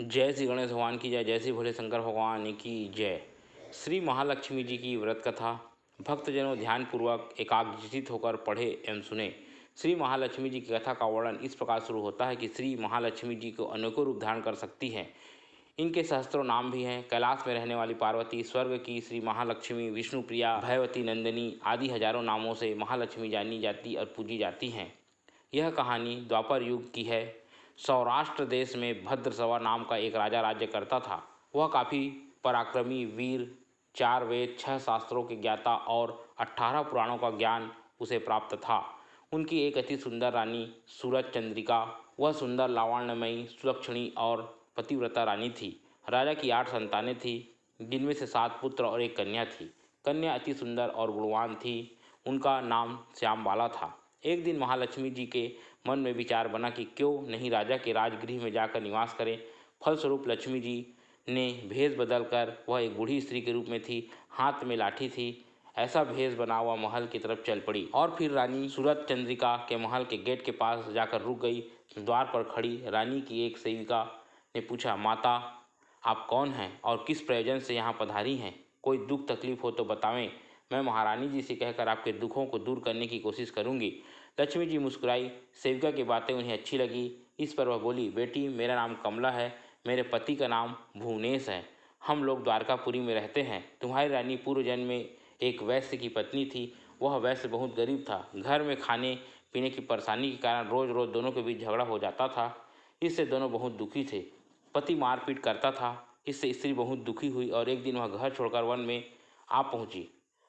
जय श्री गणेश भगवान की जय। जय श्री भोले शंकर भगवान की जय। श्री महालक्ष्मी जी की व्रत कथा भक्तजनों ध्यानपूर्वक एकाग्रचित होकर पढ़े एवं सुने। श्री महालक्ष्मी जी की कथा का वर्णन इस प्रकार शुरू होता है कि श्री महालक्ष्मी जी को अनेकों रूप धारण कर सकती हैं। इनके सहस्त्रों नाम भी हैं। कैलाश में रहने वाली पार्वती, स्वर्ग की श्री महालक्ष्मी, विष्णु प्रिया, भयवती नंदिनी आदि हजारों नामों से महालक्ष्मी जानी जाती और पूजी जाती हैं। यह कहानी द्वापर युग की है। सौराष्ट्र देश में भद्रसवा नाम का एक राजा राज्य करता था। वह काफ़ी पराक्रमी, वीर, 4 वेद, 6 शास्त्रों के ज्ञाता और 18 पुराणों का ज्ञान उसे प्राप्त था। उनकी एक अति सुंदर रानी सूरज चंद्रिका, वह सुंदर, लावण्यमयी, सुलक्षणी और पतिव्रता रानी थी। राजा की 8 संतानें थीं, जिनमें से 7 पुत्र और एक कन्या थी। कन्या अति सुंदर और गुणवान थी। उनका नाम श्यामबाला था। एक दिन महालक्ष्मी जी के मन में विचार बना कि क्यों नहीं राजा के राजगृह में जाकर निवास करें। फलस्वरूप लक्ष्मी जी ने भेष बदलकर, वह एक बूढ़ी स्त्री के रूप में थी, हाथ में लाठी थी, ऐसा भेष बना हुआ महल की तरफ चल पड़ी और फिर रानी सूरज चंद्रिका के महल के गेट के पास जाकर रुक गई। द्वार पर खड़ी रानी की एक सेविका ने पूछा, माता आप कौन हैं और किस प्रयोजन से यहाँ पधारी हैं? कोई दुख तकलीफ हो तो बतावें, मैं महारानी जी से कहकर आपके दुखों को दूर करने की कोशिश करूंगी। लक्ष्मी जी मुस्कुराई। सेविका की बातें उन्हें अच्छी लगी। इस पर वह बोली, बेटी मेरा नाम कमला है, मेरे पति का नाम भुवनेश है, हम लोग द्वारकापुरी में रहते हैं। तुम्हारी रानी पूर्व जन्म में एक वैश्य की पत्नी थी। वह वैश्य बहुत गरीब था। घर में खाने पीने की परेशानी के कारण रोज रोज दोनों के बीच झगड़ा हो जाता था। इससे दोनों बहुत दुखी थे। पति मारपीट करता था। इससे स्त्री बहुत दुखी हुई और एक दिन वह घर छोड़कर वन में आ पहुंची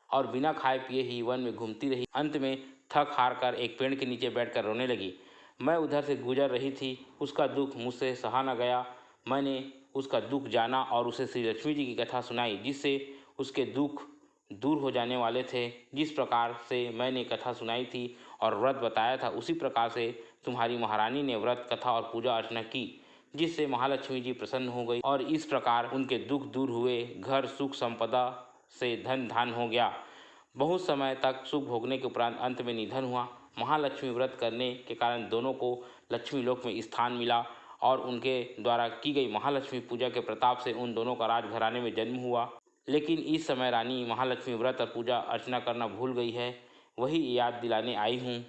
और बिना खाए पिए ही वन में घूमती रही। अंत में थक हार कर एक पेड़ के नीचे बैठकर रोने लगी। मैं उधर से गुजर रही थी, उसका दुख मुझसे सहा न गया। मैंने उसका दुख जाना और उसे श्री लक्ष्मी जी की कथा सुनाई, जिससे उसके दुख दूर हो जाने वाले थे। जिस प्रकार से मैंने कथा सुनाई थी और व्रत बताया था, उसी प्रकार से तुम्हारी महारानी ने व्रत, कथा और पूजा अर्चना की, जिससे महालक्ष्मी जी प्रसन्न हो गई और इस प्रकार उनके दुख दूर हुए। घर सुख संपदा से धन धान हो गया। बहुत समय तक सुख भोगने के उपरांत अंत में निधन हुआ। महालक्ष्मी व्रत करने के कारण दोनों को लक्ष्मी लोक में स्थान मिला और उनके द्वारा की गई महालक्ष्मी पूजा के प्रताप से उन दोनों का राजघराने में जन्म हुआ। लेकिन इस समय रानी महालक्ष्मी व्रत और पूजा अर्चना करना भूल गई है, वही याद दिलाने आई हूँ।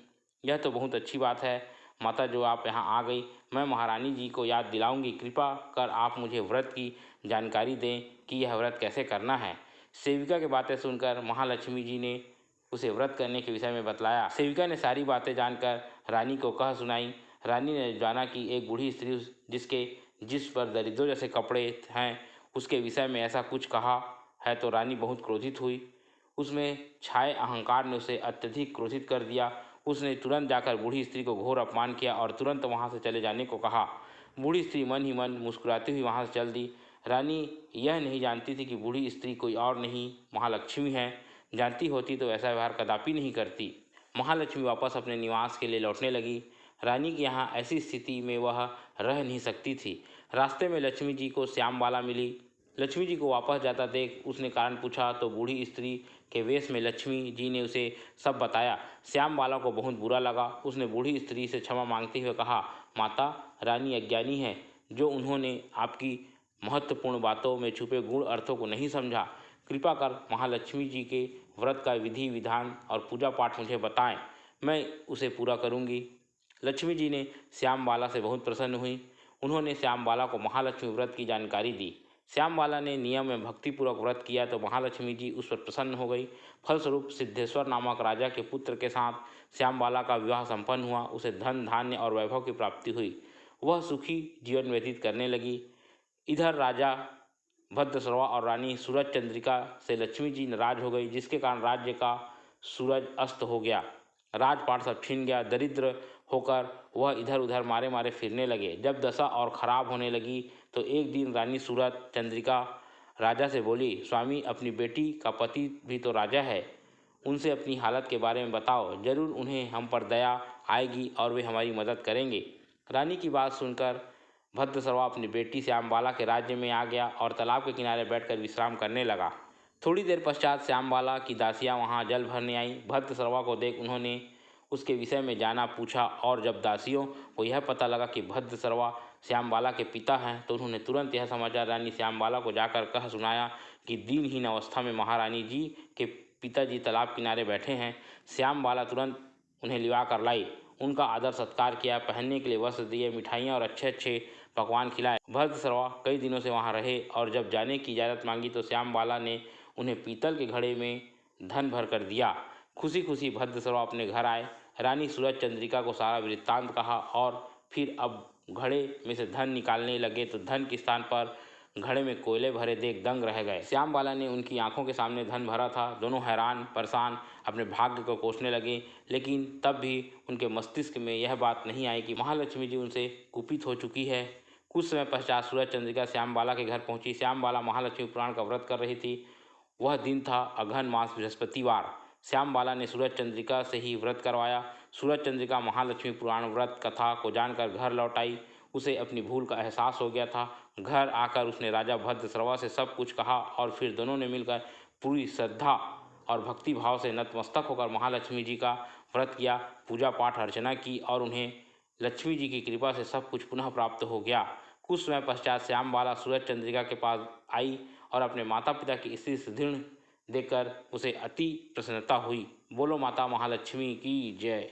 यह तो बहुत अच्छी बात है माता जो आप यहाँ आ गई। मैं महारानी जी को याद दिलाऊंगी। कृपा कर आप मुझे व्रत की जानकारी दें कि यह व्रत कैसे करना है। सेविका की बातें सुनकर महालक्ष्मी जी ने उसे व्रत करने के विषय में बतलाया। सेविका ने सारी बातें जानकर रानी को कह सुनाई। रानी ने जाना कि एक बूढ़ी स्त्री जिस पर दरिद्रों जैसे कपड़े हैं, उसके विषय में ऐसा कुछ कहा है तो रानी बहुत क्रोधित हुई। उसमें छाए अहंकार ने उसे अत्यधिक क्रोधित कर दिया। उसने तुरंत जाकर बूढ़ी स्त्री को घोर अपमान किया और तुरंत वहाँ से चले जाने को कहा। बूढ़ी स्त्री मन ही मन मुस्कुराती हुई वहाँ से चल दी। रानी यह नहीं जानती थी कि बूढ़ी स्त्री कोई और नहीं, महालक्ष्मी है। जानती होती तो ऐसा व्यवहार कदापि नहीं करती। महालक्ष्मी वापस अपने निवास के लिए लौटने लगी। रानी की यहाँ ऐसी स्थिति में वह रह नहीं सकती थी। रास्ते में लक्ष्मी जी को श्यामबाला मिली। लक्ष्मी जी को वापस जाता देख उसने कारण पूछा तो बूढ़ी स्त्री के वेश में लक्ष्मी जी ने उसे सब बताया। श्यामबाला को बहुत बुरा लगा। उसने बूढ़ी स्त्री से क्षमा मांगते हुए कहा, माता रानी अज्ञानी है, जो उन्होंने आपकी महत्वपूर्ण बातों में छुपे गुण अर्थों को नहीं समझा। कृपा कर महालक्ष्मी जी के व्रत का विधि विधान और पूजा पाठ मुझे बताएं, मैं उसे पूरा करूंगी। लक्ष्मी जी ने श्यामबाला से बहुत प्रसन्न हुई। उन्होंने श्यामबाला को महालक्ष्मी व्रत की जानकारी दी। श्यामबाला ने नियम में भक्तिपूर्वक व्रत किया तो महालक्ष्मी जी उस पर प्रसन्न हो गई। फलस्वरूप सिद्धेश्वर नामक राजा के पुत्र के साथ श्यामबाला का विवाह संपन्न हुआ। उसे धन धान्य और वैभव की प्राप्ति हुई। वह सुखी जीवन व्यतीत करने लगी। इधर राजा भद्रश्रवा और रानी सूरज चंद्रिका से लक्ष्मी जी नाराज हो गई, जिसके कारण राज्य का सूरज अस्त हो गया। राजपाट सब छीन गया। दरिद्र होकर वह इधर उधर मारे मारे फिरने लगे। जब दशा और खराब होने लगी तो एक दिन रानी सूरज चंद्रिका राजा से बोली, स्वामी अपनी बेटी का पति भी तो राजा है, उनसे अपनी हालत के बारे में बताओ, जरूर उन्हें हम पर दया आएगी और वे हमारी मदद करेंगे। रानी की बात सुनकर भद्रश्रवा अपनी बेटी श्यामबाला के राज्य में आ गया और तालाब के किनारे बैठकर विश्राम करने लगा। थोड़ी देर पश्चात श्यामबाला की दासियां वहां जल भरने आईं। भद्रश्रवा को देख उन्होंने उसके विषय में जाना पूछा और जब दासियों को यह पता लगा कि भद्रश्रवा श्यामबाला के पिता हैं, तो उन्होंने तुरंत यह समाचार रानी श्यामबाला को जाकर कह सुनाया कि दीनहीन अवस्था में महारानी जी के पिताजी तालाब किनारे बैठे हैं। श्यामबाला तुरंत उन्हें लिवा कर लाई, उनका आदर सत्कार किया, पहनने के लिए वस्त्र दिए, मिठाइयाँ और अच्छे अच्छे पकवान खिलाए। भद्रसरवा कई दिनों से वहाँ रहे और जब जाने की इजाज़त मांगी तो श्यामबाला ने उन्हें पीतल के घड़े में धन भर कर दिया। खुशी खुशी भद्रसरवा अपने घर आए। रानी सूरज चंद्रिका को सारा वृत्तांत कहा और फिर अब घड़े में से धन निकालने लगे तो धन के स्थान पर घड़े में कोयले भरे देख दंग रह गए। श्यामबाला ने उनकी आंखों के सामने धन भरा था। दोनों हैरान परेशान अपने भाग्य को कोसने लगे, लेकिन तब भी उनके मस्तिष्क में यह बात नहीं आई कि महालक्ष्मी जी उनसे कुपित हो चुकी है। कुछ समय पश्चात सूरज चंद्रिका श्यामबाला के घर पहुंची। श्यामबाला महालक्ष्मी पुराण का व्रत कर रही थी। वह दिन था अघन मास बृहस्पतिवार। श्यामबाला ने सूरज चंद्रिका से ही व्रत करवाया। सूरज चंद्रिका महालक्ष्मी पुराण व्रत कथा को जानकर घर लौट आई। उसे अपनी भूल का एहसास हो गया था। घर आकर उसने राजा भद्रसरवा से सब कुछ कहा और फिर दोनों ने मिलकर पूरी श्रद्धा और भक्ति भाव से नतमस्तक होकर महालक्ष्मी जी का व्रत किया, पूजा पाठ अर्चना की और उन्हें लक्ष्मी जी की कृपा से सब कुछ पुनः प्राप्त हो गया। कुछ समय पश्चात श्यामबाला सूरज चंद्रिका के पास आई और अपने माता पिता की स्थिति सुदृढ़ देखकर उसे अति प्रसन्नता हुई। बोलो माता महालक्ष्मी की जय।